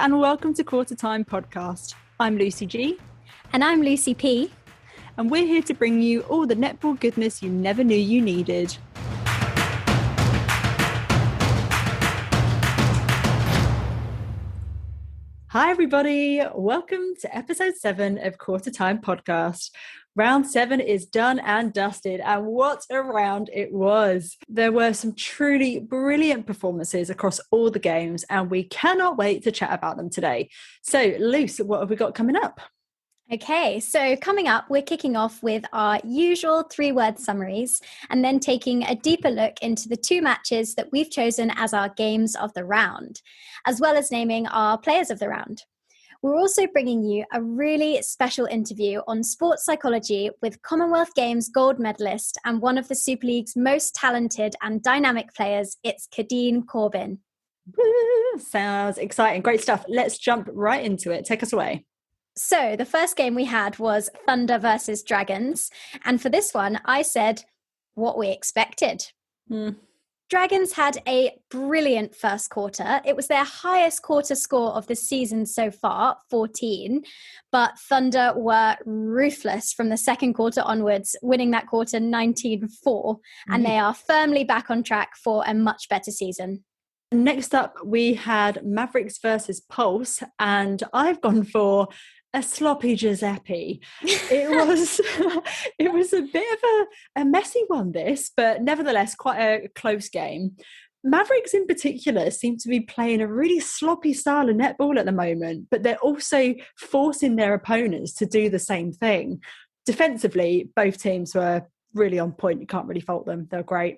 and welcome to Quarter Time Podcast. I'm Lucy G. And I'm Lucy P. And we're here to bring you all the netball goodness you never knew you needed. Hi everybody, welcome to episode 7 of Quarter Time Podcast. Round 7 is done and dusted, and what a round it was. There were some truly brilliant performances across all the games, and we cannot wait to chat about them today. So Luce, what have we got coming up? Okay, so coming up, we're kicking off with our usual 3-word summaries and then taking a deeper look into the 2 matches that we've chosen as our games of the round, as well as naming our players of the round. We're also bringing you a really special interview on sports psychology with Commonwealth Games gold medalist and one of the Super League's most talented and dynamic players. It's Kadeen Corbin. Woo, sounds exciting. Great stuff. Let's jump right into it. Take us away. So the first game we had was Thunder versus Dragons. And for this one, I said what we expected. Dragons had a brilliant first quarter. It was their highest quarter score of the season so far, 14. But Thunder were ruthless from the second quarter onwards, winning that quarter 19-4. And they are firmly back on track for a much better season. Next up, we had Mavericks versus Pulse. And I've gone for a sloppy Giuseppe. It was a bit of a messy one, this, but nevertheless quite a close game. Mavericks in particular seem to be playing a really sloppy style of netball at the moment, but they're also forcing their opponents to do the same thing. Defensively, both teams were really on point. You can't really fault them. They're great.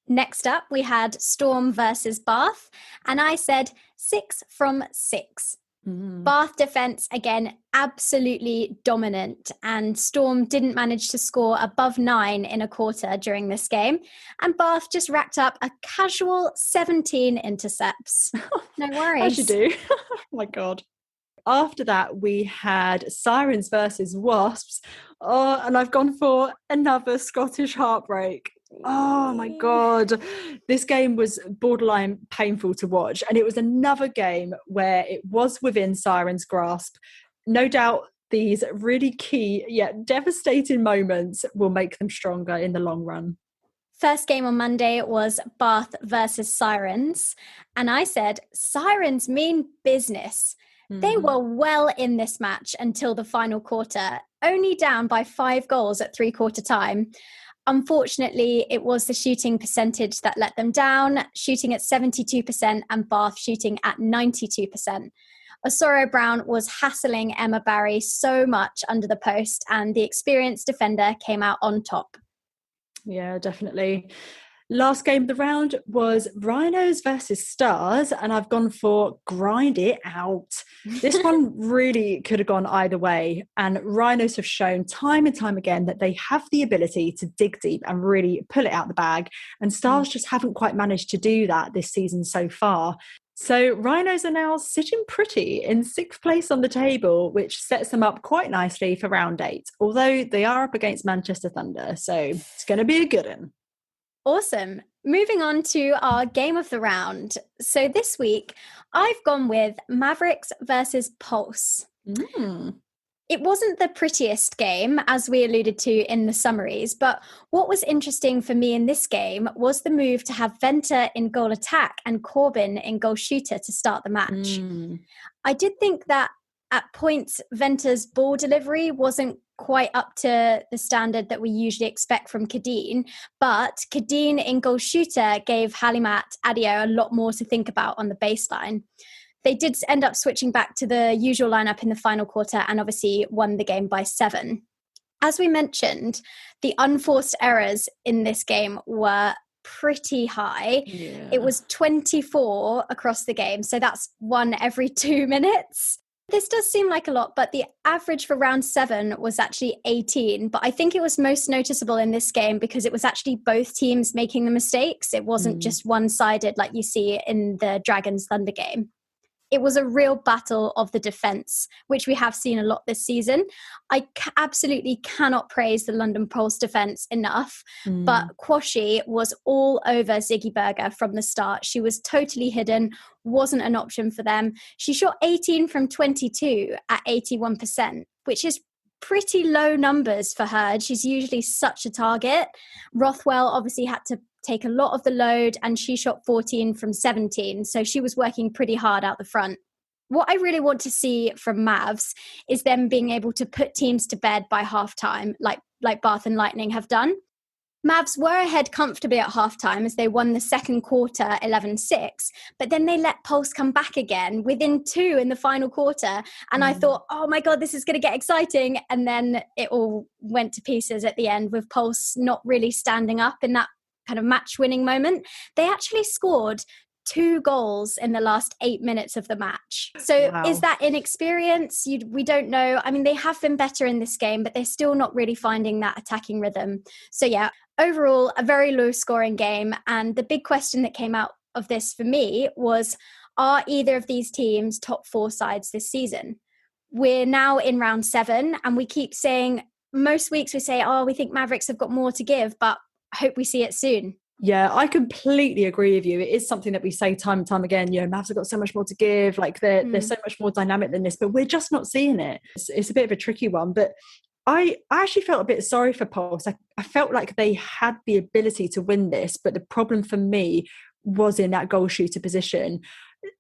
Next up, we had Storm versus Bath, and I said 6 from 6. Bath defence, again, absolutely dominant, and Storm didn't manage to score above 9 in a quarter during this game, and Bath just racked up a casual 17 intercepts. No worries. As you do. Oh my God. After that, we had Sirens versus Wasps, and I've gone for another Scottish heartbreak. Oh my God. This game was borderline painful to watch, and it was another game where it was within Sirens' grasp. No doubt these really key yet devastating moments will make them stronger in the long run. First game on Monday was Bath versus Sirens, and I said Sirens mean business. They were well in this match until the final quarter, only down by 5 goals at 3-quarter time. Unfortunately, it was the shooting percentage that let them down, shooting at 72% and Bath shooting at 92%. Osoro Brown was hassling Emma Barry so much under the post, and the experienced defender came out on top. Yeah, definitely. Last game of the round was Rhinos versus Stars, and I've gone for grind it out. This one really could have gone either way, and Rhinos have shown time and time again that they have the ability to dig deep and really pull it out the bag, and Stars just haven't quite managed to do that this season so far. So Rhinos are now sitting pretty in 6th place on the table, which sets them up quite nicely for round 8, although they are up against Manchester Thunder, so it's going to be a good one. Awesome. Moving on to our game of the round. So this week, I've gone with Mavericks versus Pulse. It wasn't the prettiest game, as we alluded to in the summaries, but what was interesting for me in this game was the move to have Venter in goal attack and Corbin in goal shooter to start the match. I did think that at points, Venter's ball delivery wasn't quite up to the standard that we usually expect from Kadeen, but Kadeen in goal shooter gave Halimat Adio a lot more to think about on the baseline. They did end up switching back to the usual lineup in the final quarter and obviously won the game by 7. As we mentioned, the unforced errors in this game were pretty high. It was 24 across the game, so that's 1 every 2 minutes. This does seem like a lot, but the average for round 7 was actually 18. But I think it was most noticeable in this game because it was actually both teams making the mistakes. It wasn't just one-sided like you see in the Dragons Thunder game. It was a real battle of the defence, which we have seen a lot this season. I absolutely cannot praise the London Pulse defence enough, but Quashie was all over Ziggy Berger from the start. She was totally hidden, wasn't an option for them. She shot 18 from 22 at 81%, which is pretty low numbers for her. She's usually such a target. Rothwell obviously had to take a lot of the load, and she shot 14 from 17. So she was working pretty hard out the front. What I really want to see from Mavs is them being able to put teams to bed by halftime, like Bath and Lightning have done. Mavs were ahead comfortably at halftime as they won the second quarter 11-6, but then they let Pulse come back again within 2 in the final quarter. And I thought, oh my God, this is going to get exciting. And then it all went to pieces at the end with Pulse not really standing up in that kind of match-winning moment. They actually scored 2 goals in the last 8 minutes of the match. So Is that inexperience? We don't know. I mean, they have been better in this game, but they're still not really finding that attacking rhythm. So yeah, overall, a very low-scoring game. And the big question that came out of this for me was, are either of these teams top 4 sides this season? We're now in round 7, and we keep saying, most weeks we say, oh, we think Mavericks have got more to give, but I hope we see it soon. Yeah, I completely agree with you. It is something that we say time and time again, Mavs have got so much more to give, like they're so much more dynamic than this, but we're just not seeing it. It's a bit of a tricky one, but I actually felt a bit sorry for Pulse. I felt like they had the ability to win this, but the problem for me was in that goal shooter position.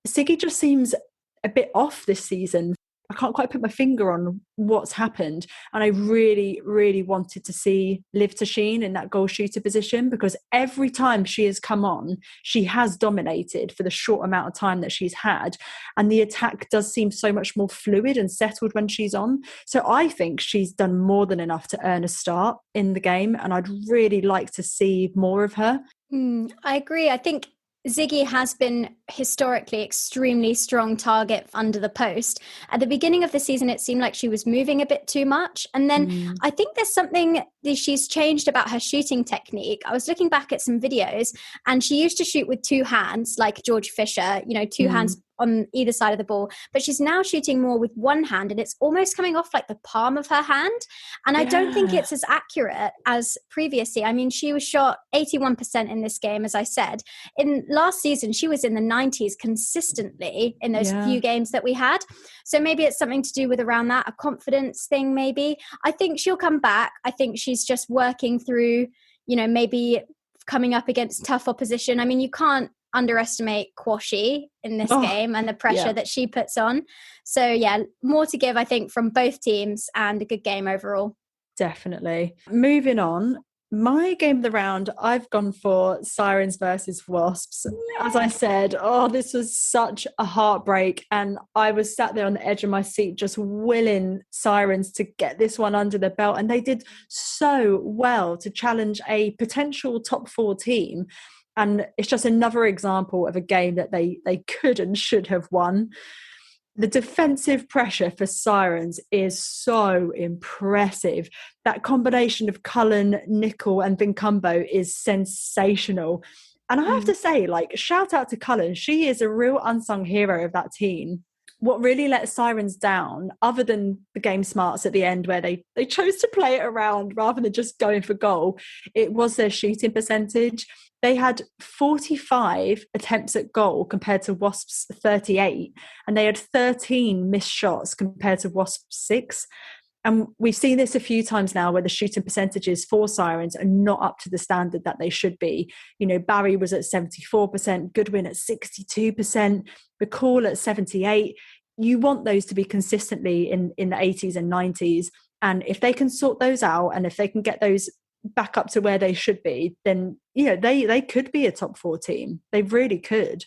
Siggy just seems a bit off this season. I can't quite put my finger on what's happened. And I really, really wanted to see Liv Tasheen in that goal shooter position, because every time she has come on, she has dominated for the short amount of time that she's had. And the attack does seem so much more fluid and settled when she's on. So I think she's done more than enough to earn a start in the game. And I'd really like to see more of her. I agree. I think Ziggy has been historically extremely strong target under the post. At the beginning of the season, it seemed like she was moving a bit too much. And then I think there's something that she's changed about her shooting technique. I was looking back at some videos, and she used to shoot with 2 hands, like George Fisher, 2 hands on either side of the ball, but she's now shooting more with 1 hand, and it's almost coming off like the palm of her hand. And I don't think it's as accurate as previously. I mean, she was shot 81% in this game, as I said. In last season, she was in the 90s consistently in those few games that we had. So maybe it's something to do with around that, a confidence thing maybe. I think she'll come back. I think she's just working through, maybe coming up against tough opposition. I mean, you can't underestimate Quashie in this game and the pressure that she puts on. So yeah, more to give, I think, from both teams, and a good game overall. Definitely. Moving on, my game of the round, I've gone for Sirens versus Wasps. As I said, this was such a heartbreak, and I was sat there on the edge of my seat just willing Sirens to get this one under the belt, and they did so well to challenge a potential top 4 team. And it's just another example of a game that they could and should have won. The defensive pressure for Sirens is so impressive. That combination of Cullen, Nickel and Vincumbo is sensational. And I have to say, shout out to Cullen. She is a real unsung hero of that team. What really let Sirens down, other than the game smarts at the end where they chose to play it around rather than just going for goal, it was their shooting percentage. They had 45 attempts at goal compared to Wasps' 38, and they had 13 missed shots compared to Wasps' 6. And we've seen this a few times now where the shooting percentages for Sirens are not up to the standard that they should be. Barry was at 74%, Goodwin at 62%, McCall at 78%. You want those to be consistently in the 80s and 90s. And if they can sort those out, and if they can get those back up to where they should be, then they could be a top 4 team. They really could.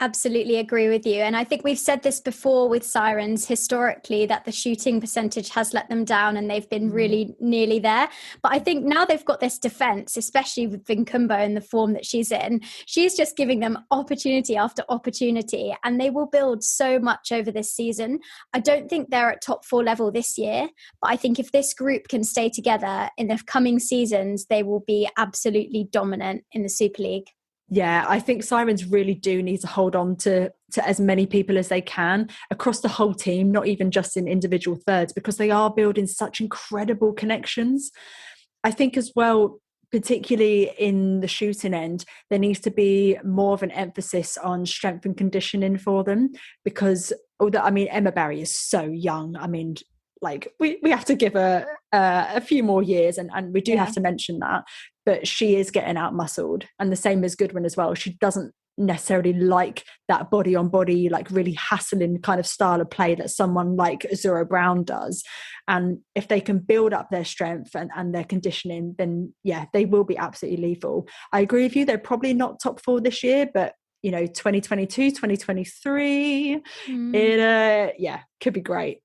Absolutely agree with you. And I think we've said this before with Sirens historically, that the shooting percentage has let them down, and they've been really nearly there. But I think now they've got this defense, especially with Vincumbo in the form that she's in, she's just giving them opportunity after opportunity, and they will build so much over this season. I don't think they're at top 4 level this year, but I think if this group can stay together in the coming seasons, they will be absolutely dominant in the Super League. Yeah, I think Sirens really do need to hold on to as many people as they can across the whole team, not even just in individual thirds, because they are building such incredible connections. I think as well, particularly in the shooting end, there needs to be more of an emphasis on strength and conditioning for them, because although, I mean, Emma Barry is so young. I mean, like we have to give her a few more years, and we do have to mention that, but she is getting out muscled, and the same as Goodwin as well. She doesn't necessarily like that body on body, like really hassling kind of style of play that someone like Azura Brown does. And if they can build up their strength and their conditioning, then yeah, they will be absolutely lethal. I agree with you, they're probably not top 4 this year, but 2022, 2023, it could be great.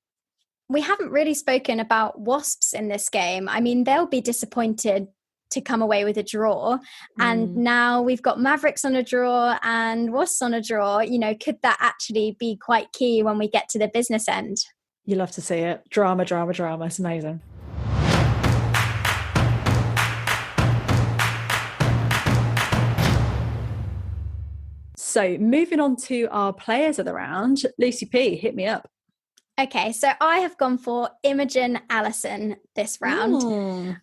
We haven't really spoken about Wasps in this game. I mean, they'll be disappointed to come away with a draw. And now we've got Mavericks on a draw and Wasps on a draw. Could that actually be quite key when we get to the business end? You love to see it. Drama, drama, drama. It's amazing. So moving on to our players of the round, Lucy P, hit me up. Okay, so I have gone for Imogen Allison this round.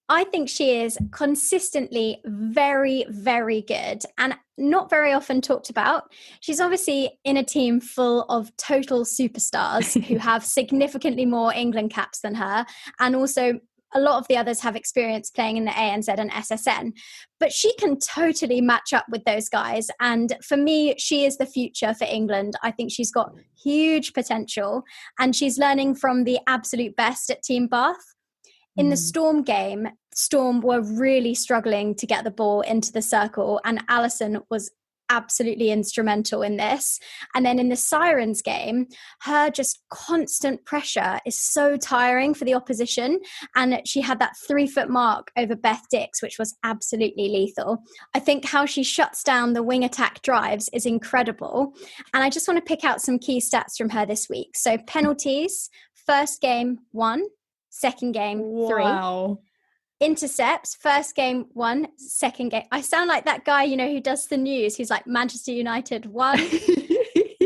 I think she is consistently very, very good and not very often talked about. She's obviously in a team full of total superstars who have significantly more England caps than her, and also a lot of the others have experience playing in the ANZ and SSN, but she can totally match up with those guys. And for me, she is the future for England. I think she's got huge potential, and she's learning from the absolute best at Team Bath. In the Storm game, Storm were really struggling to get the ball into the circle, and Allison was absolutely instrumental in this. And then in the Sirens game, her just constant pressure is so tiring for the opposition, and she had that 3-foot mark over Beth Dix, which was absolutely lethal. I think how she shuts down the wing attack drives is incredible, and I just want to pick out some key stats from her this week. So penalties, first game 1, second game 3. Wow. Intercepts, first game 1, second game. I sound like that guy, who does the news. He's like Manchester United 1,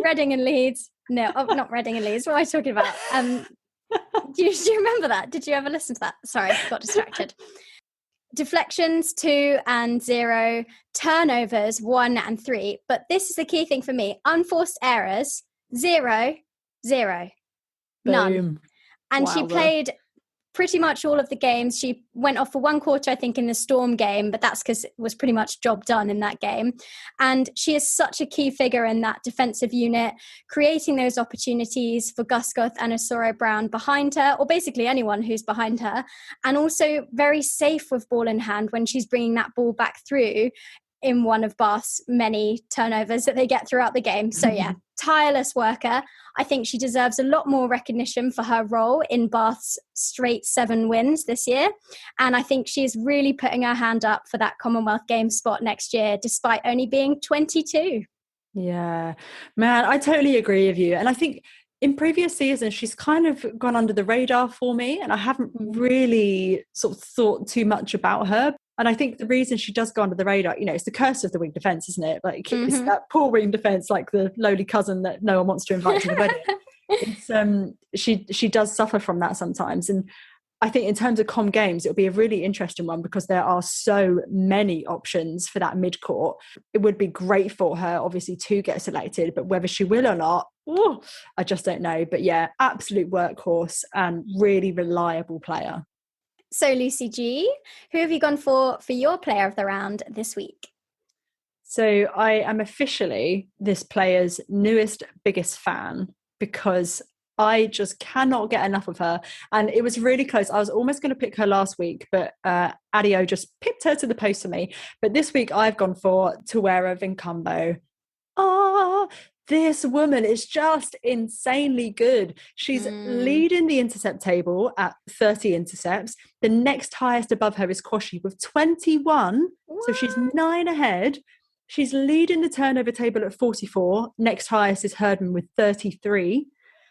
Reading and Leeds. No, not Reading and Leeds. What am I talking about? Do you remember that? Did you ever listen to that? Sorry, got distracted. Deflections 2 and 0, turnovers 1 and 3. But this is the key thing for me. Unforced errors 0, 0, none. Boom. And she played pretty much all of the games. She went off for 1 quarter, I think, in the Storm game, but that's because it was pretty much job done in that game. And she is such a key figure in that defensive unit, creating those opportunities for Gusgoth and Asoro Brown behind her, or basically anyone who's behind her, and also very safe with ball in hand when she's bringing that ball back through in one of Bath's many turnovers that they get throughout the game. So yeah, tireless worker. I think she deserves a lot more recognition for her role in Bath's straight 7 wins this year. And I think she's really putting her hand up for that Commonwealth Games spot next year, despite only being 22. Yeah, man, I totally agree with you. And I think in previous seasons, she's kind of gone under the radar for me, and I haven't really sort of thought too much about her. And I think the reason she does go under the radar, it's the curse of the wing defence, isn't it? Like it's that poor wing defence, like the lowly cousin that no one wants to invite to the wedding. She does suffer from that sometimes. And I think in terms of Com Games, it'll be a really interesting one because there are so many options for that mid-court. It would be great for her, obviously, to get selected, but whether she will or not, I just don't know. But yeah, absolute workhorse and really reliable player. So Lucy G, who have you gone for your player of the round this week? So I am officially this player's newest, biggest fan because I just cannot get enough of her. And it was really close. I was almost going to pick her last week, but Adio just pipped her to the post for me. But this week I've gone for Tawera Vincambo. This woman is just insanely good. She's leading the intercept table at 30 intercepts. The next highest above her is Koshi with 21. What? So she's 9 ahead. She's leading the turnover table at 44. Next highest is Herdman with 33.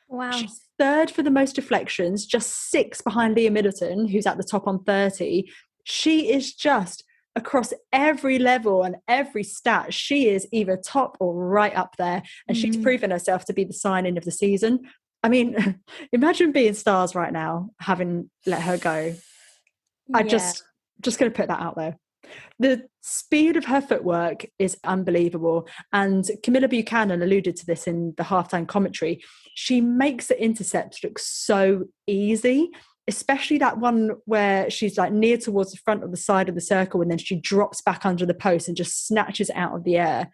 Wow. She's third for the most deflections, just 6 behind Leah Middleton, who's at the top on 30. She is just across every level and every stat, she is either top or right up there. And she's proven herself to be the signing of the season. I mean, imagine being Stars right now, having let her go. I just going to put that out there. The speed of her footwork is unbelievable. And Camilla Buchanan alluded to this in the halftime commentary. She makes the intercepts look so easy, especially that one where she's like near towards the front of the side of the circle and then she drops back under the post and just snatches it out of the air.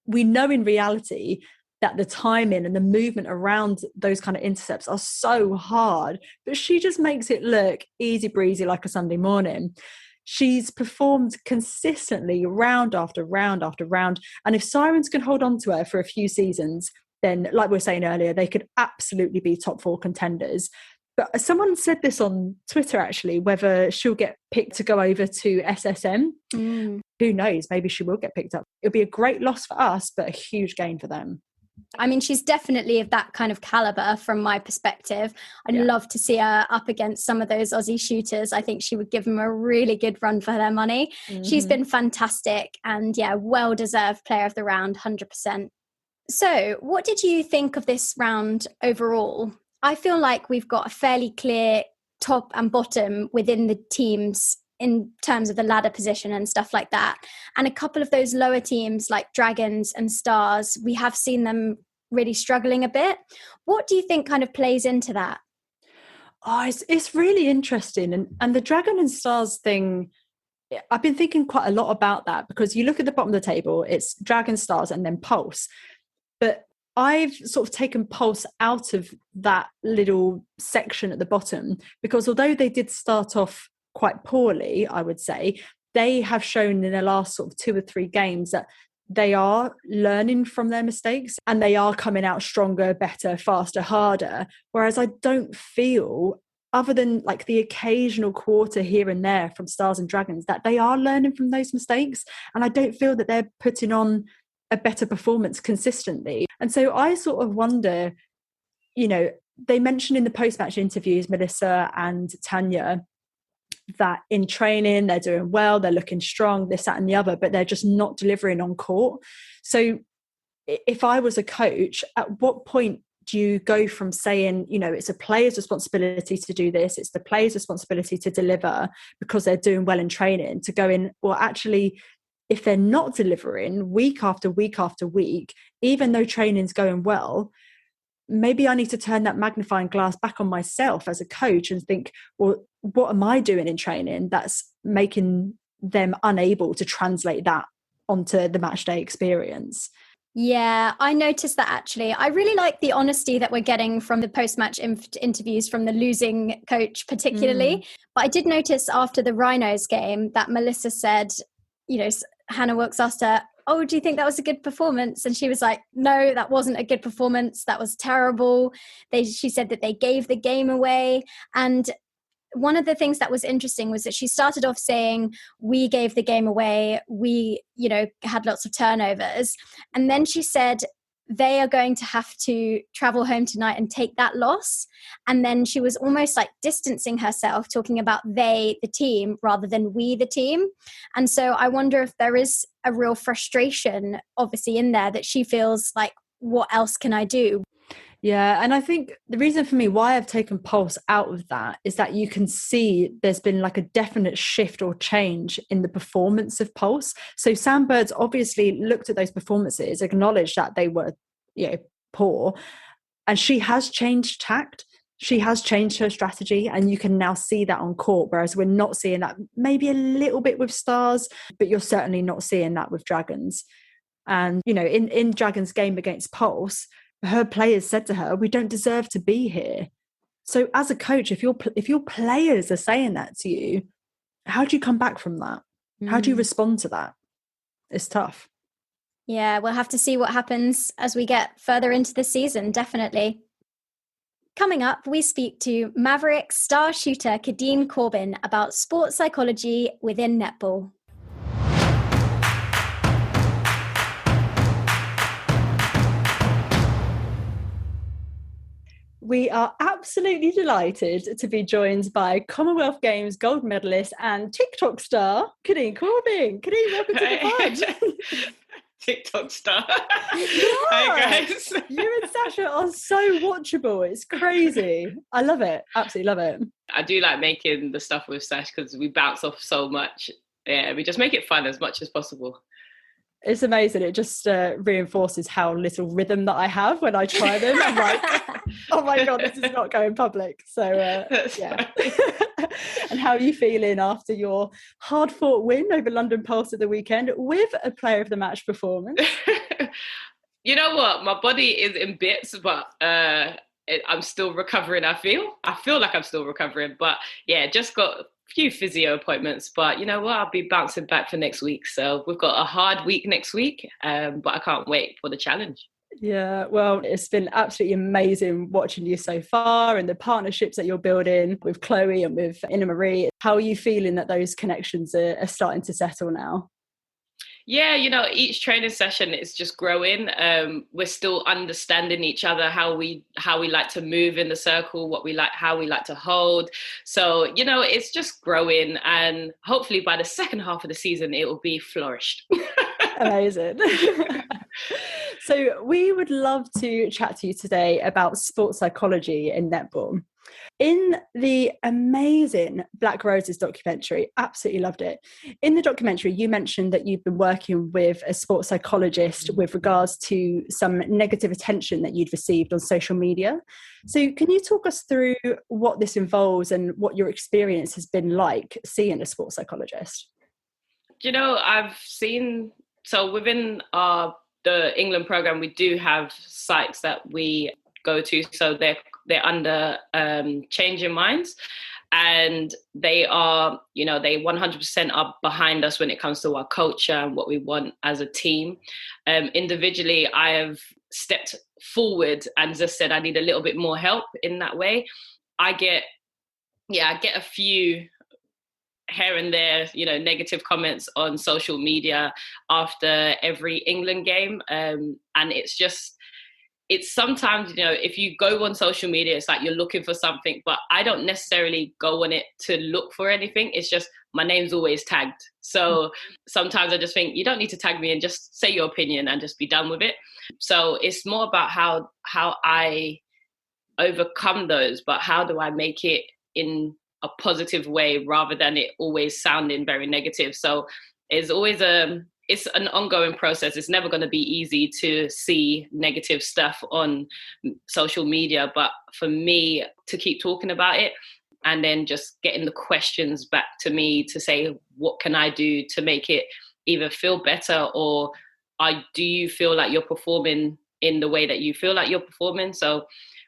We know in reality that the timing and the movement around those kind of intercepts are so hard, but she just makes it look easy breezy like a Sunday morning. She's performed consistently round after round after round. And if Sirens can hold on to her for a few seasons, then like we were saying earlier, they could absolutely be top 4 contenders. But someone said this on Twitter, actually, whether she'll get picked to go over to SSM. Who knows? Maybe she will get picked up. It'll be a great loss for us, but a huge gain for them. I mean, she's definitely of that kind of caliber from my perspective. I'd love to see her up against some of those Aussie shooters. I think she would give them a really good run for their money. She's been fantastic and well-deserved player of the round, 100%. So what did you think of this round overall? I feel like we've got a fairly clear top and bottom within the teams in terms of the ladder position and stuff like that. And a couple of those lower teams like Dragons and Stars, we have seen them really struggling a bit. What do you think kind of plays into that? Oh, it's really interesting. And the Dragon and Stars thing, I've been thinking quite a lot about that, because you look at the bottom of the table, it's Dragon, Stars and then Pulse. But I've sort of taken Pulse out of that little section at the bottom, because although they did start off quite poorly, I would say, they have shown in the last sort of 2 or 3 games that they are learning from their mistakes and they are coming out stronger, better, faster, harder. Whereas I don't feel, other than like the occasional quarter here and there from Stars and Dragons, that they are learning from those mistakes. And I don't feel that they're putting on a better performance consistently. And so I sort of wonder, you know, they mentioned in the post-match interviews, Melissa and Tanya, that in training they're doing well, they're looking strong, this, that and the other, but they're just not delivering on court. So if I was a coach, at what point do you go from saying, you know, it's a player's responsibility to do this, it's the player's responsibility to deliver because they're doing well in training, to going, well, actually, if they're not delivering week after week after week, even though training's going well, maybe I need to turn that magnifying glass back on myself as a coach and think, well, what am I doing in training that's making them unable to translate that onto the match day experience? Yeah, I noticed that actually. I really like the honesty that we're getting from the post-match interviews from the losing coach particularly. But I did notice after the Rhinos game that Melissa said, you know, Hannah Wilkes asked her, oh, do you think that was a good performance? And she was like, no, that wasn't a good performance. That was terrible. She said that they gave the game away. And one of the things that was interesting was that she started off saying, we gave the game away. We, you know, had lots of turnovers. And then she said, they are going to have to travel home tonight and take that loss. And then she was almost like distancing herself, talking about they, the team, rather than we, the team. And so I wonder if there is a real frustration, obviously, in there, that she feels like, what else can I do? Yeah, and I think the reason for me why I've taken Pulse out of that is that you can see there's been like a definite shift or change in the performance of Pulse. So Sam Bird's obviously looked at those performances, acknowledged that they were, you know, poor, and she has changed tact. She has changed her strategy, and you can now see that on court, whereas we're not seeing that maybe a little bit with Stars, but you're certainly not seeing that with Dragons. And, you know, in Dragons' game against Pulse, her players said to her, we don't deserve to be here. So as a coach, if your players are saying that to you, how do you come back from that? How do you respond to that? It's tough. Yeah, we'll have to see what happens as we get further into the season, definitely. Coming up, we speak to Maverick star shooter Kadeen Corbin about sports psychology within netball. we are absolutely delighted to be joined by Commonwealth Games gold medalist and TikTok star, Kadeen Corbin. Kadeen, welcome to the pod. TikTok star. Yeah. Hi, guys. You and Sasha are so watchable. It's crazy. I love it. Absolutely love it. I do like making the stuff with Sash because we bounce off so much. Yeah, we just make it fun as much as possible. It's amazing. It just reinforces how little rhythm that I have when I try them. I'm like, oh my God, this is not going public. So yeah. And how are you feeling after your hard-fought win over London Pulse at the weekend with a player of the match performance? You know what? My body is in bits, but I'm still recovering, I feel like I'm still recovering. But yeah, just got a few physio appointments. But you know what? I'll be bouncing back for next week. So we've got a hard week next week, but I can't wait for the challenge. Yeah, well, it's been absolutely amazing watching you so far and the partnerships that you're building with Chloe and with Ina Marie. How are you feeling that those connections are starting to settle now? Yeah, you know, each training session is just growing. We're still understanding each other, how we like to move in the circle, how we like to hold. So, you know, it's just growing, and hopefully by the second half of the season, it will be flourished. Amazing. So we would love to chat to you today about sports psychology in netball. In the amazing Black Roses documentary, absolutely loved it. In the documentary, you mentioned that you've been working with a sports psychologist with regards to some negative attention that you'd received on social media. So can you talk us through what this involves and what your experience has been like seeing a sports psychologist? You know, I've seen, so within the England program, we do have sites that we go to. So they're under Changing Minds, and they are, you know, they 100% are behind us when it comes to our culture and what we want as a team. Individually, I have stepped forward and just said I need a little bit more help in that way. I get a few here and there, you know, negative comments on social media after every England game. And it's sometimes, you know, if you go on social media, it's like you're looking for something, but I don't necessarily go on it to look for anything. It's just my name's always tagged. So sometimes I just think you don't need to tag me and just say your opinion and just be done with it. So it's more about how I overcome those, but how do I make it in a positive way rather than it always sounding very negative. So it's always it's an ongoing process. It's never going to be easy to see negative stuff on social media, but for me to keep talking about it and then just getting the questions back to me to say, what can I do to make it either feel better, or do you feel like you're performing in the way that you feel like you're performing? So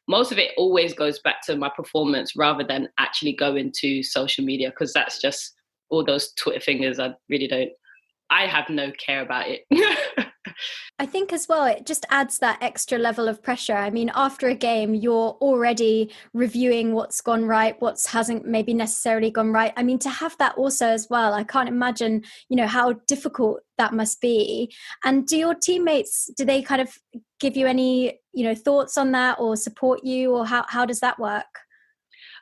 most of it always goes back to my performance rather than actually going to social media, because that's just all those Twitter fingers. I have no care about it. I think as well, it just adds that extra level of pressure. I mean, after a game, you're already reviewing what's gone right, what hasn't maybe necessarily gone right. I mean, to have that also as well, I can't imagine, you know, how difficult that must be. And do your teammates, do they kind of give you any, you know, thoughts on that or support you, or how does that work?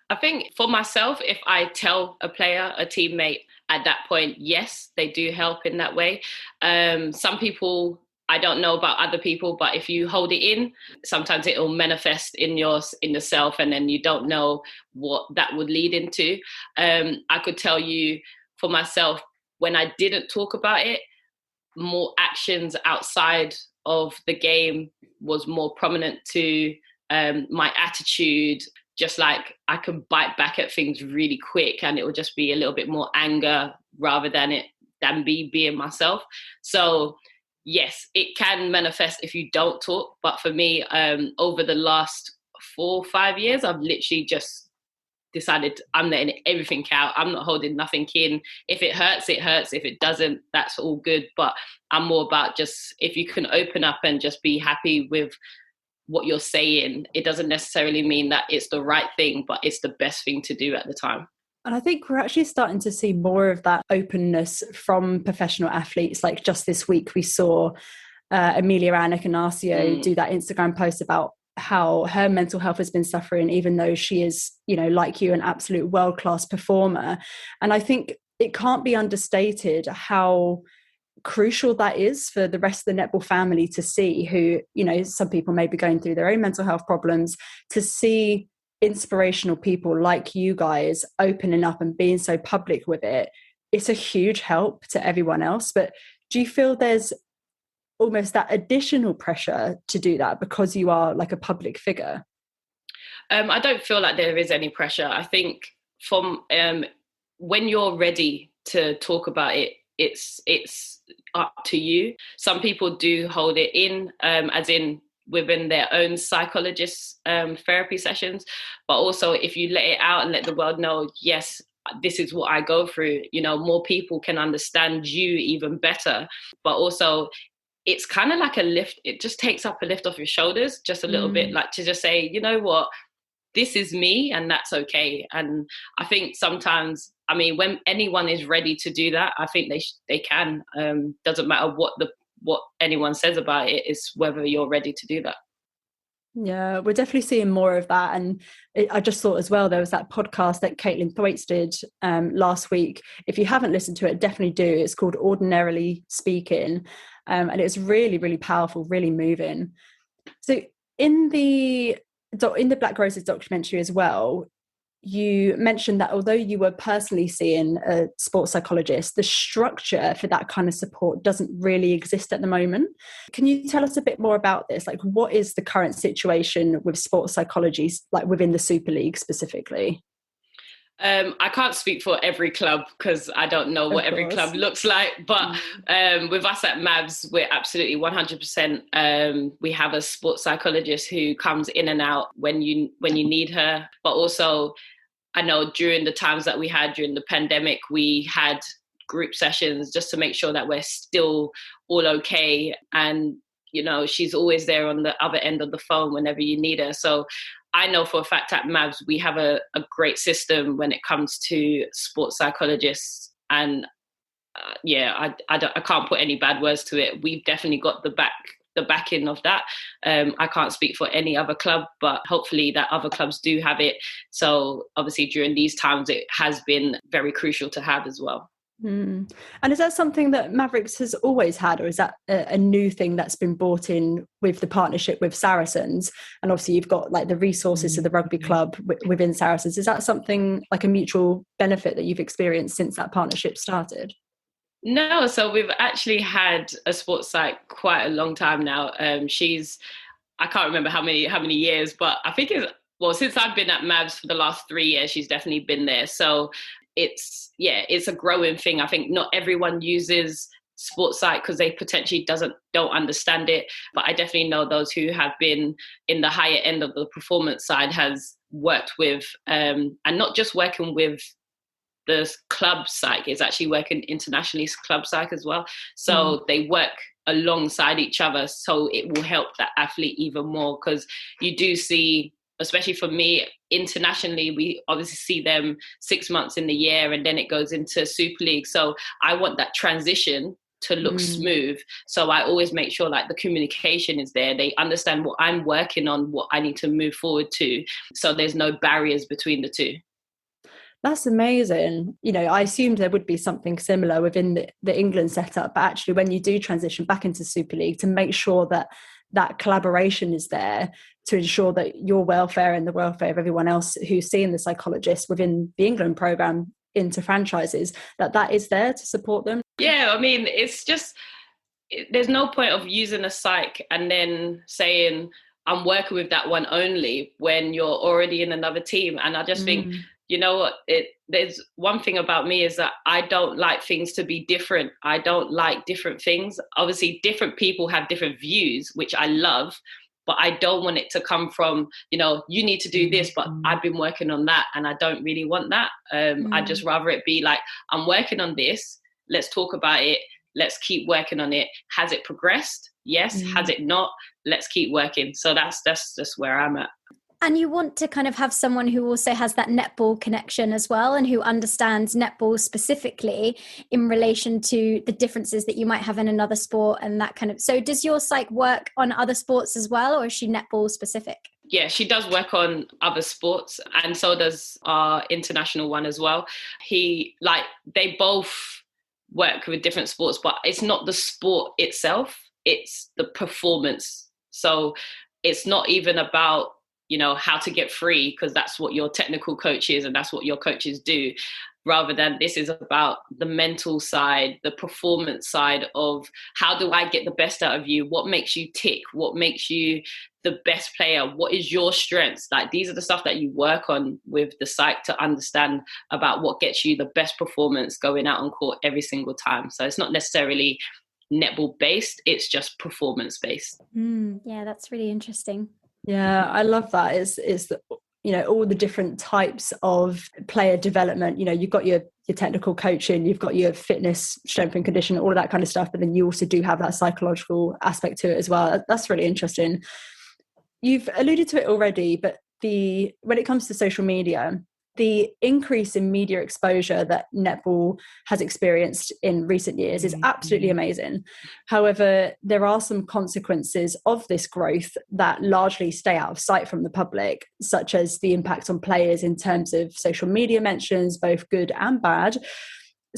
I think for myself, if I tell a player, a teammate at that point, yes, they do help in that way. Some people, I don't know about other people, but if you hold it in, sometimes it will manifest in yourself, and then you don't know what that would lead into. I could tell you for myself, when I didn't talk about it, more actions outside of the game was more prominent to my attitude. Just like I can bite back at things really quick, and it will just be a little bit more anger rather than me being myself. So yes, it can manifest if you don't talk. But for me, over the last 4 or 5 years, I've literally just decided I'm letting everything out. I'm not holding nothing in. If it hurts, it hurts. If it doesn't, that's all good. But I'm more about just, if you can open up and just be happy with what you're saying, it doesn't necessarily mean that it's the right thing, but it's the best thing to do at the time. And I think we're actually starting to see more of that openness from professional athletes. Like just this week, we saw Emilia Anna Canasio do that Instagram post about how her mental health has been suffering, even though she is, you know, like you, an absolute world-class performer. And I think it can't be understated how crucial that is for the rest of the netball family to see, who, you know, some people may be going through their own mental health problems, to see inspirational people like you guys opening up and being so public with it. It's a huge help to everyone else. But do you feel there's almost that additional pressure to do that because you are like a public figure? I don't feel like there is any pressure. I think from when you're ready to talk about it, it's up to you. Some people do hold it in, as in within their own psychologist therapy sessions, but also if you let it out and let the world know, yes, this is what I go through, you know, more people can understand you even better. But also it's kind of like a lift. It just takes up a lift off your shoulders just a little bit, like to just say, you know what, this is me and that's okay. And I think sometimes, I mean, when anyone is ready to do that, I think they can. Doesn't matter what anyone says about it, it's whether you're ready to do that. Yeah, we're definitely seeing more of that. And I just thought as well, there was that podcast that Caitlin Thwaites did last week. If you haven't listened to it, definitely do. It's called Ordinarily Speaking. And it's really, really powerful, really moving. So in the Black Roses documentary as well, you mentioned that although you were personally seeing a sports psychologist, the structure for that kind of support doesn't really exist at the moment. Can you tell us a bit more about this? Like, what is the current situation with sports psychology, like within the Super League specifically? I can't speak for every club because I don't know what every club looks like, but with us at Mavs, we're absolutely 100%. We have a sports psychologist who comes in and out when you need her, but also I know during the times that we had during the pandemic, we had group sessions just to make sure that we're still all okay. And, you know, she's always there on the other end of the phone whenever you need her. So I know for a fact at Mavs, we have a great system when it comes to sports psychologists. And I can't put any bad words to it. We've definitely got the backing of that. I can't speak for any other club, but hopefully that other clubs do have it. So obviously during these times, it has been very crucial to have as well. And is that something that Mavericks has always had, or is that a new thing that's been brought in with the partnership with Saracens? And obviously you've got like the resources of the rugby club within Saracens. Is that something like a mutual benefit that you've experienced since that partnership started? No, so we've actually had a sports psych quite a long time now. I can't remember how many years, but I think since I've been at Mavs for the last 3 years, she's definitely been there. So it's a growing thing. I think not everyone uses sports psych because they potentially don't understand it. But I definitely know those who have been in the higher end of the performance side has worked with, and not just working with the club psych, is actually working internationally club psych as well. So they work alongside each other. So it will help that athlete even more, because you do see, especially for me, internationally, we obviously see them 6 months in the year and then it goes into Super League. So I want that transition to look smooth. So I always make sure like the communication is there. They understand what I'm working on, what I need to move forward to. So there's no barriers between the two. That's amazing. You know, I assumed there would be something similar within the England setup, but actually when you do transition back into Super League, to make sure that that collaboration is there to ensure that your welfare and the welfare of everyone else who's seeing the psychologist within the England programme into franchises, that is there to support them. Yeah, I mean, it's just, there's no point of using a psych and then saying, I'm working with that one only when you're already in another team. And I just think, you know what, there's one thing about me is that I don't like things to be different. I don't like different things. Obviously, different people have different views, which I love, but I don't want it to come from, you know, you need to do this, but I've been working on that and I don't really want that. I'd just rather it be like, I'm working on this. Let's talk about it. Let's keep working on it. Has it progressed? Yes. Has it not? Let's keep working. So that's just where I'm at. And you want to kind of have someone who also has that netball connection as well, and who understands netball specifically in relation to the differences that you might have in another sport and that kind of. So does your psych work on other sports as well, or is she netball specific? Yeah, she does work on other sports, and so does our international one as well. They both work with different sports, but it's not the sport itself, it's the performance. So it's not even about, how to get free, because that's what your technical coach is and that's what your coaches do, rather than this is about the mental side, the performance side of how do I get the best out of you? What makes you tick? What makes you the best player? What is your strengths? Like, these are the stuff that you work on with the psych to understand about what gets you the best performance going out on court every single time. So it's not necessarily netball based, it's just performance based. Yeah, that's really interesting. Yeah, I love that. It's all the different types of player development. You've got your technical coaching, you've got your fitness, strength and conditioning, all of that kind of stuff, but then you also do have that psychological aspect to it as well. That's really interesting. You've alluded to it already, but when it comes to social media, the increase in media exposure that netball has experienced in recent years is absolutely amazing. However, there are some consequences of this growth that largely stay out of sight from the public, such as the impact on players in terms of social media mentions, both good and bad.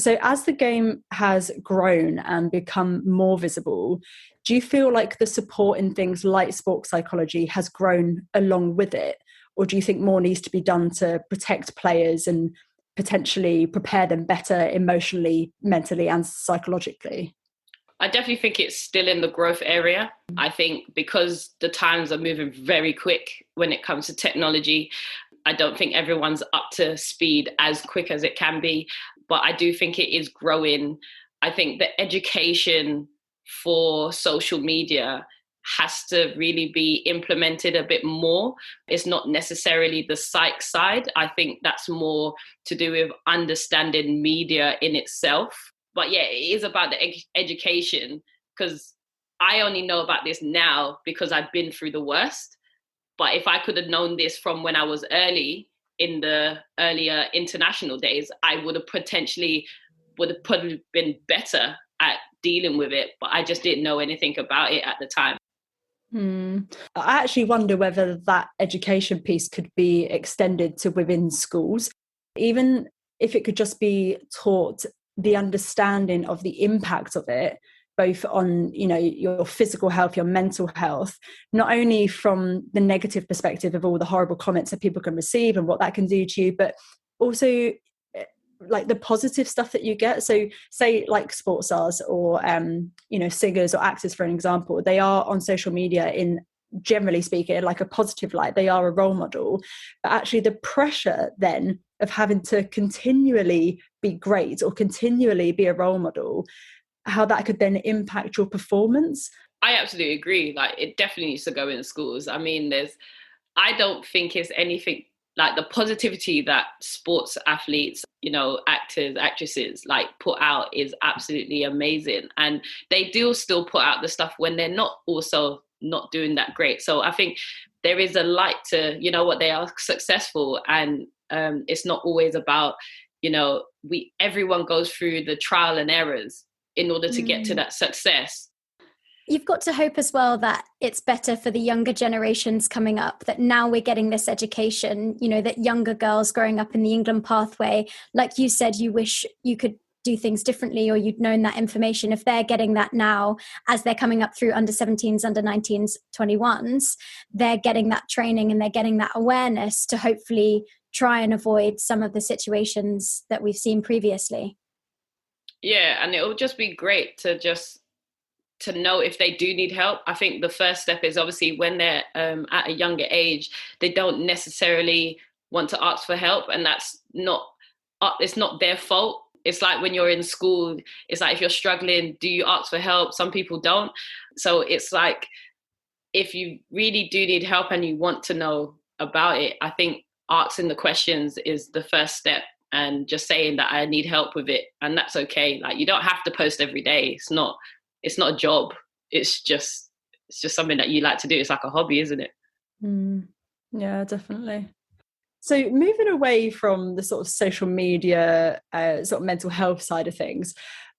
So as the game has grown and become more visible, do you feel like the support in things like sports psychology has grown along with it? Or do you think more needs to be done to protect players and potentially prepare them better emotionally, mentally, and psychologically? I definitely think it's still in the growth area. I think because the times are moving very quick when it comes to technology, I don't think everyone's up to speed as quick as it can be, but I do think it is growing. I think the education for social media has to really be implemented a bit more. It's not necessarily the psych side. I think that's more to do with understanding media in itself. But yeah, it is about the education, because I only know about this now because I've been through the worst. But if I could have known this from when I was earlier international days, I would have probably been better at dealing with it. But I just didn't know anything about it at the time. I actually wonder whether that education piece could be extended to within schools, even if it could just be taught the understanding of the impact of it, both on your physical health, your mental health, not only from the negative perspective of all the horrible comments that people can receive and what that can do to you, but also like the positive stuff that you get. So say like sports stars or singers or actors, for an example, they are on social media in, generally speaking, like a positive light. They are a role model, but actually the pressure then of having to continually be great or continually be a role model, how that could then impact your performance. I absolutely agree. Like, it definitely needs to go in schools. I mean, I don't think it's anything like the positivity that sports athletes, actors, actresses put out is absolutely amazing. And they do still put out the stuff when they're not doing that great. So I think there is a light to, what they are successful. And it's not always about, everyone goes through the trial and errors in order to get to that success. You've got to hope as well that it's better for the younger generations coming up, that now we're getting this education, that younger girls growing up in the England pathway, like you said, you wish you could do things differently or you'd known that information. If they're getting that now as they're coming up through under 17s, under 19s, 21s, they're getting that training and they're getting that awareness to hopefully try and avoid some of the situations that we've seen previously. Yeah, and it will just be great to know if they do need help. I think the first step is obviously when they're at a younger age, they don't necessarily want to ask for help, and it's not their fault. It's like when you're in school, it's like if you're struggling, do you ask for help? Some people don't. So it's like, if you really do need help and you want to know about it, I think asking the questions is the first step, and just saying that I need help with it. And that's okay. Like, you don't have to post every day. It's not a job. It's just something that you like to do. It's like a hobby, isn't it? Yeah, definitely. So moving away from the sort of social media, sort of mental health side of things,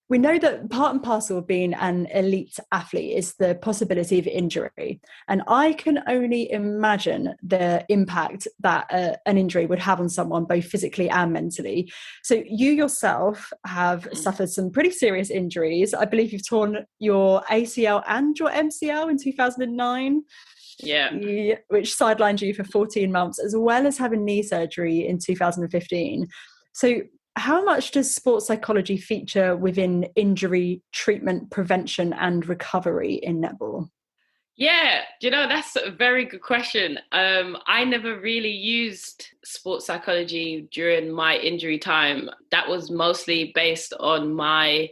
we know that part and parcel of being an elite athlete is the possibility of injury. And I can only imagine the impact that an injury would have on someone, both physically and mentally. So you yourself have suffered some pretty serious injuries. I believe you've torn your ACL and your MCL in 2009. Yeah, which sidelined you for 14 months, as well as having knee surgery in 2015. So how much does sports psychology feature within injury treatment, prevention and recovery in netball? Yeah, that's a very good question. I never really used sports psychology during my injury time. That was mostly based on my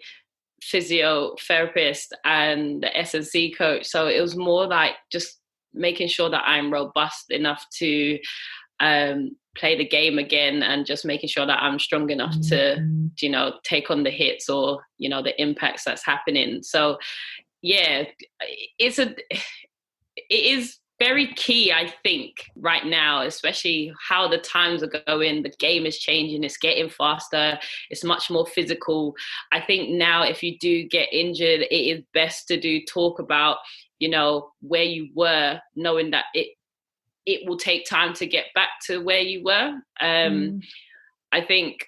physiotherapist and the S&C coach. So it was more like just making sure that I'm robust enough to play the game again, and just making sure that I'm strong enough to, take on the hits or, the impacts that's happening. So yeah, it is very key, I think, right now, especially how the times are going. The game is changing, it's getting faster, it's much more physical. I think now if you do get injured, it is best to talk about, where you were, knowing that it will take time to get back to where you were. I think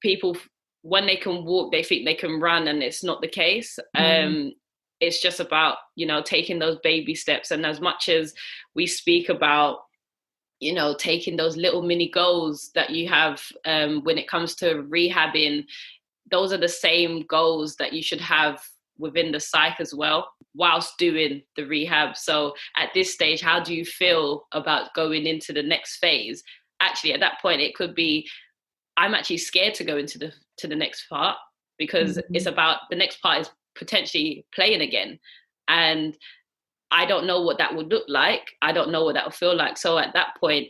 people, when they can walk, they think they can run, and it's not the case. It's just about, taking those baby steps. And as much as we speak about, taking those little mini goals that you have when it comes to rehabbing, those are the same goals that you should have within the psych as well, whilst doing the rehab. So at this stage, how do you feel about going into the next phase? Actually, at that point, it could be, I'm actually scared to go into the next part, because it's about, the next part is potentially playing again. And I don't know what that would look like. I don't know what that would feel like. So at that point,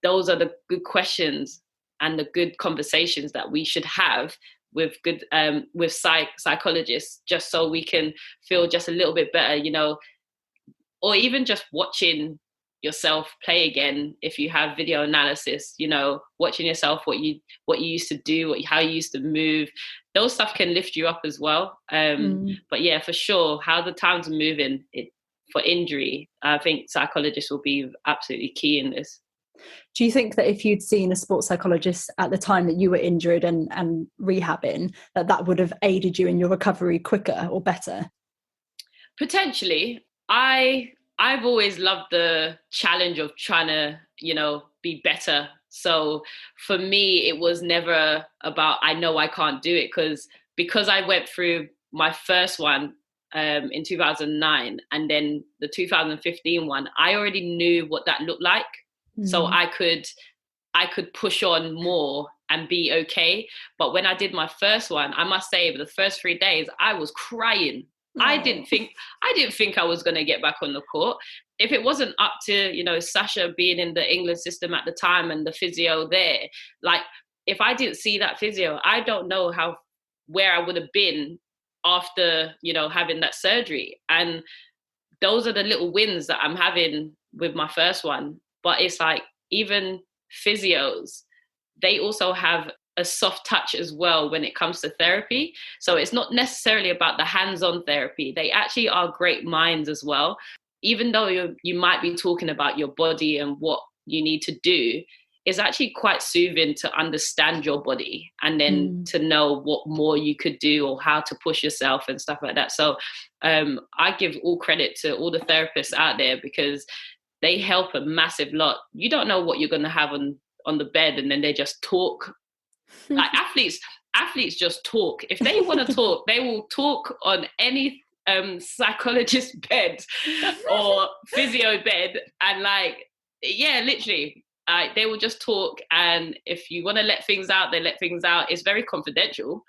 those are the good questions and the good conversations that we should have with good with psychologists, just so we can feel just a little bit better, or even just watching yourself play again. If you have video analysis, watching yourself, what you used to do, how you used to move, those stuff can lift you up as well. But yeah, for sure, how the times are moving, for injury, I think psychologists will be absolutely key in this. Do you think that if you'd seen a sports psychologist at the time that you were injured and rehabbing, that would have aided you in your recovery quicker or better? Potentially. I've always loved the challenge of trying to, be better. So for me, it was never about, I know I can't do it, because I went through my first one in 2009, and then the 2015 one, I already knew what that looked like. So I could push on more and be okay. But when I did my first one, I must say, the first 3 days, I was crying. I didn't think I was going to get back on the court. If it wasn't up to, Sasha being in the England system at the time and the physio there, like, if I didn't see that physio, I don't know where I would have been after, having that surgery. And those are the little wins that I'm having with my first one. But it's like, even physios, they also have a soft touch as well when it comes to therapy. So it's not necessarily about the hands-on therapy. They actually are great minds as well. Even though you might be talking about your body and what you need to do, it's actually quite soothing to understand your body, and then to know what more you could do or how to push yourself and stuff like that. So I give all credit to all the therapists out there, because they help a massive lot. You don't know what you're going to have on the bed, and then they just talk. Like athletes just talk. If they want to talk, they will talk on any psychologist bed or physio bed, and literally, they will just talk. And if you want to let things out, they let things out. It's very confidential.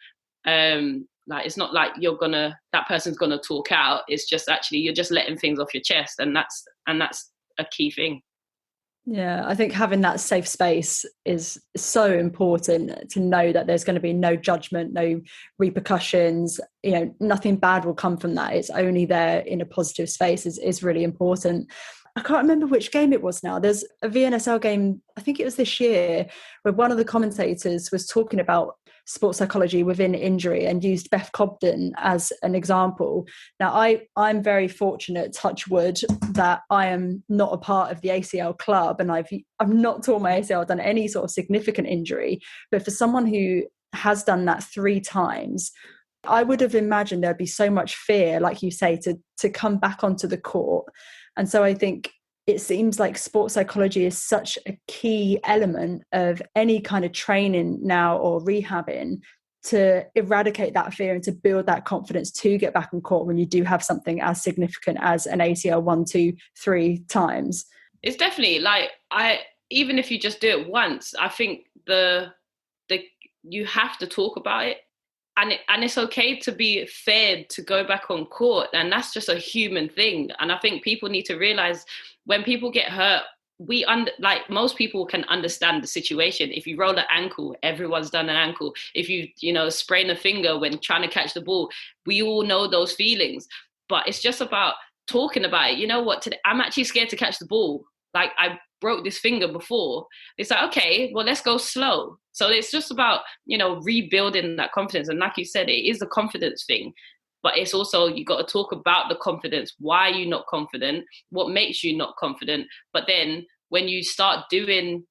It's not like that person's gonna talk out. It's just, actually, you're just letting things off your chest, and that's a key thing. Yeah, I think having that safe space is so important, to know that there's going to be no judgment, no repercussions, nothing bad will come from that. It's only there in a positive space is really important. I can't remember which game it was now. There's a VNSL game, I think it was this year, where one of the commentators was talking about sports psychology within injury and used Beth Cobden as an example. Now, I'm very fortunate, touch wood, that I am not a part of the ACL club, and I've not torn my ACL, done any sort of significant injury. But for someone who has done that 3 times, I would have imagined there'd be so much fear, like you say, to come back onto the court. And so I think it seems like sports psychology is such a key element of any kind of training now or rehabbing, to eradicate that fear and to build that confidence to get back on court when you do have something as significant as an ACL 1, 2, 3 times. It's definitely like, even if you just do it once, I think the you have to talk about it. And it's okay to be feared to go back on court. And that's just a human thing. And I think people need to realize when people get hurt, like most people can understand the situation. If you roll an ankle, everyone's done an ankle. If you sprain a finger when trying to catch the ball, we all know those feelings. But it's just about talking about it. You know what? Today, I'm actually scared to catch the ball. Like, I broke this finger before. It's like, okay, well, let's go slow. So it's just about, rebuilding that confidence. And like you said, it is a confidence thing, but it's also, you got to talk about the confidence. Why are you not confident? What makes you not confident? But then when you start doing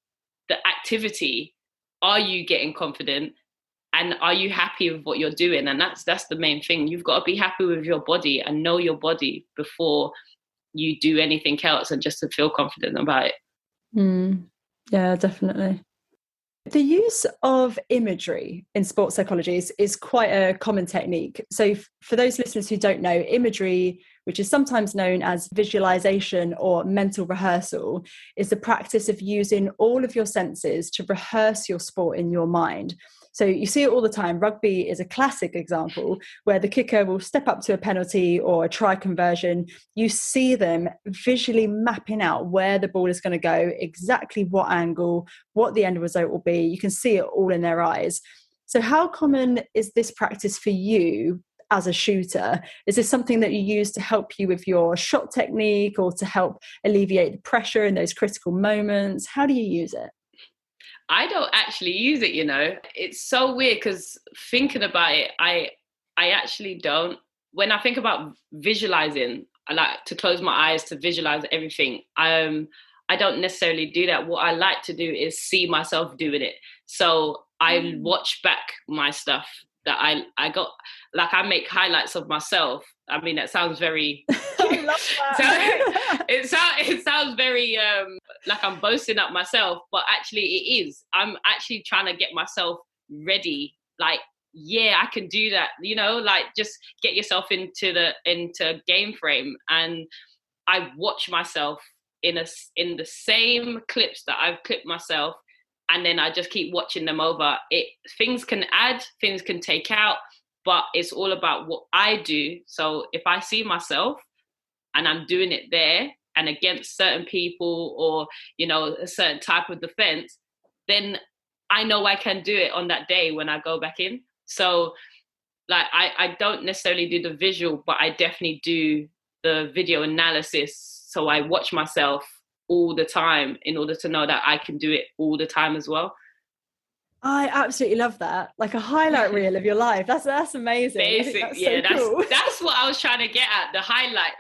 the activity, are you getting confident? And are you happy with what you're doing? And that's the main thing. You've got to be happy with your body and know your body before you do anything else, and just to feel confident about it. Yeah, definitely. The use of imagery in sports psychology is quite a common technique. So for those listeners who don't know, imagery, which is sometimes known as visualization or mental rehearsal, is the practice of using all of your senses to rehearse your sport in your mind. So you see it all the time. Rugby is a classic example where the kicker will step up to a penalty or a try conversion. You see them visually mapping out where the ball is going to go, exactly what angle, what the end result will be. You can see it all in their eyes. So how common is this practice for you as a shooter? Is this something that you use to help you with your shot technique or to help alleviate the pressure in those critical moments? How do you use it? I don't actually use it, It's so weird because thinking about it, I actually don't. When I think about visualizing, I like to close my eyes to visualize everything. I don't necessarily do that. What I like to do is see myself doing it. So I watch back my stuff that I got. Like, I make highlights of myself. I mean, that sounds very... I love that. It sounds very like I'm boasting up myself, but actually it is. I'm actually trying to get myself ready. Like, yeah, I can do that. Like, just get yourself into game frame. And I watch myself in the same clips that I've clipped myself, and then I just keep watching them over. Things can add, things can take out, but it's all about what I do. So if I see myself and I'm doing it there and against certain people or, a certain type of defense, then I know I can do it on that day when I go back in. So like, I don't necessarily do the visual, but I definitely do the video analysis. So I watch myself all the time in order to know that I can do it all the time as well. I absolutely love that. Like a highlight reel of your life. That's amazing. That's what I was trying to get at, the highlight.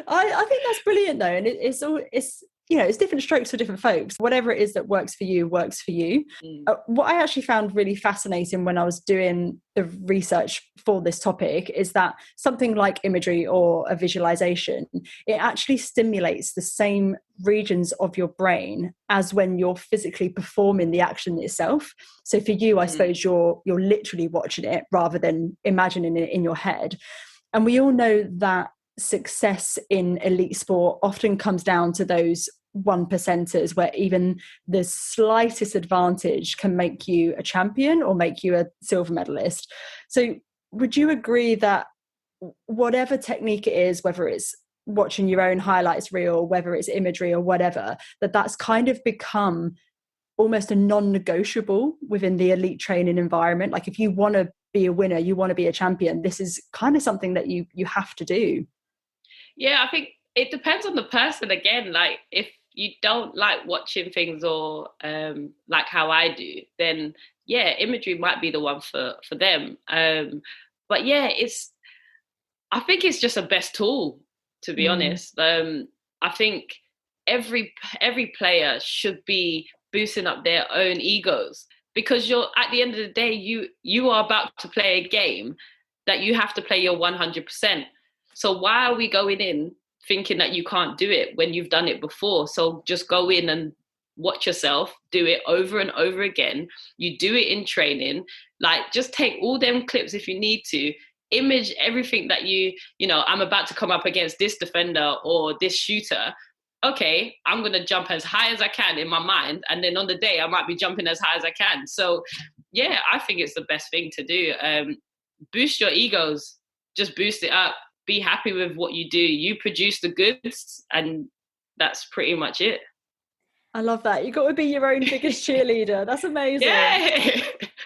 I think that's brilliant though, and it's different strokes for different folks. Whatever it is that works for you works for you. What I actually found really fascinating when I was doing the research for this topic is that something like imagery or a visualization, it actually stimulates the same regions of your brain as when you're physically performing the action itself. So for you, I suppose you're literally watching it rather than imagining it in your head. And we all know that success in elite sport often comes down to those 1%ers where even the slightest advantage can make you a champion or make you a silver medalist. So would you agree that whatever technique it is, whether it's watching your own highlights reel, whether it's imagery or whatever, that's kind of become almost a non-negotiable within the elite training environment? Like, if you want to be a winner, you want to be a champion, this is kind of something that you have to do. Yeah, I think It depends on the person again. Like if you don't like watching things or like how I do, then yeah, imagery might be the one for them. But yeah, I think it's just a best tool, to be honest. I think every player should be boosting up their own egos, because you're at the end of the day, you are about to play a game that you have to play your 100%. So why are we going in thinking that you can't do it when you've done it before? So just go in and watch yourself do it over and over again. You do it in training. Like, just take all them clips if you need to. Image everything that you know, I'm about to come up against this defender or this shooter. Okay, I'm going to jump as high as I can in my mind. And then on the day, I might be jumping as high as I can. So yeah, I think it's the best thing to do. Boost your egos, just boost it up. Be happy with what you do. You produce the goods, and that's pretty much it. I love that. You've got to be your own biggest cheerleader. That's amazing. Yeah,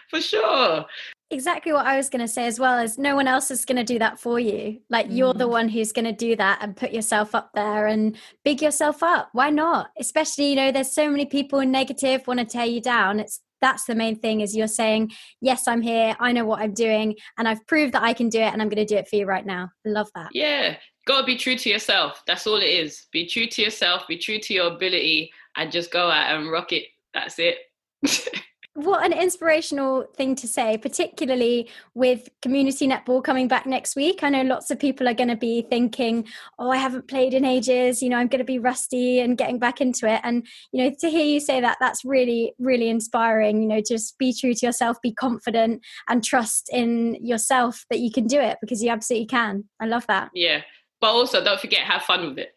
for sure. Exactly what I was going to say as well, is no one else is going to do that for you. Like, you're the one who's going to do that and put yourself up there and big yourself up. Why not? Especially, you know, there's so many people negative, want to tear you down. That's the main thing, is you're saying, yes, I'm here. I know what I'm doing, and I've proved that I can do it, and I'm going to do it for you right now. I love that. Yeah. Got to be true to yourself. That's all it is. Be true to yourself, be true to your ability, and just go out and rock it. That's it. What an inspirational thing to say, particularly with community netball coming back next week. I know lots of people are going to be thinking, oh, I haven't played in ages, you know, I'm going to be rusty and getting back into it. And, you know, to hear you say that, that's really, really inspiring. You know, just be true to yourself, be confident, and trust in yourself that you can do it, because you absolutely can. I love that. Yeah. But also, don't forget, have fun with it.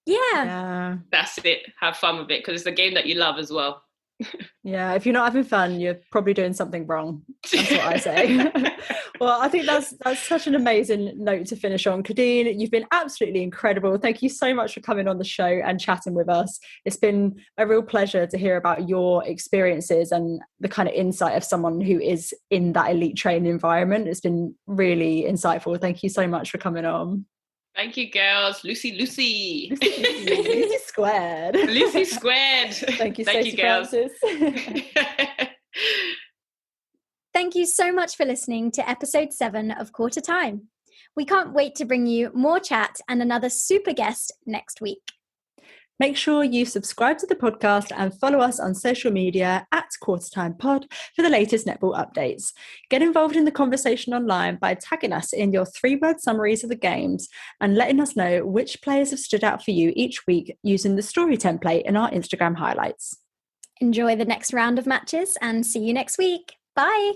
Yeah. That's it. Have fun with it, because it's a game that you love as well. Yeah, if you're not having fun, you're probably doing something wrong. That's what I say. Well, I think that's such an amazing note to finish on. Kadeen, you've been absolutely incredible. Thank you so much for coming on the show and chatting with us. It's been a real pleasure to hear about your experiences and the kind of insight of someone who is in that elite training environment. It's been really insightful. Thank you so much for coming on. Thank you, girls. Lucy. Lucy squared. Lucy squared. Thank you, Thank you, girls. Thank you so much for listening to episode 7 of Quarter Time. We can't wait to bring you more chat and another super guest next week. Make sure you subscribe to the podcast and follow us on social media at QuarterTimePod for the latest netball updates. Get involved in the conversation online by tagging us in your 3-word summaries of the games and letting us know which players have stood out for you each week using the story template in our Instagram highlights. Enjoy the next round of matches and see you next week. Bye.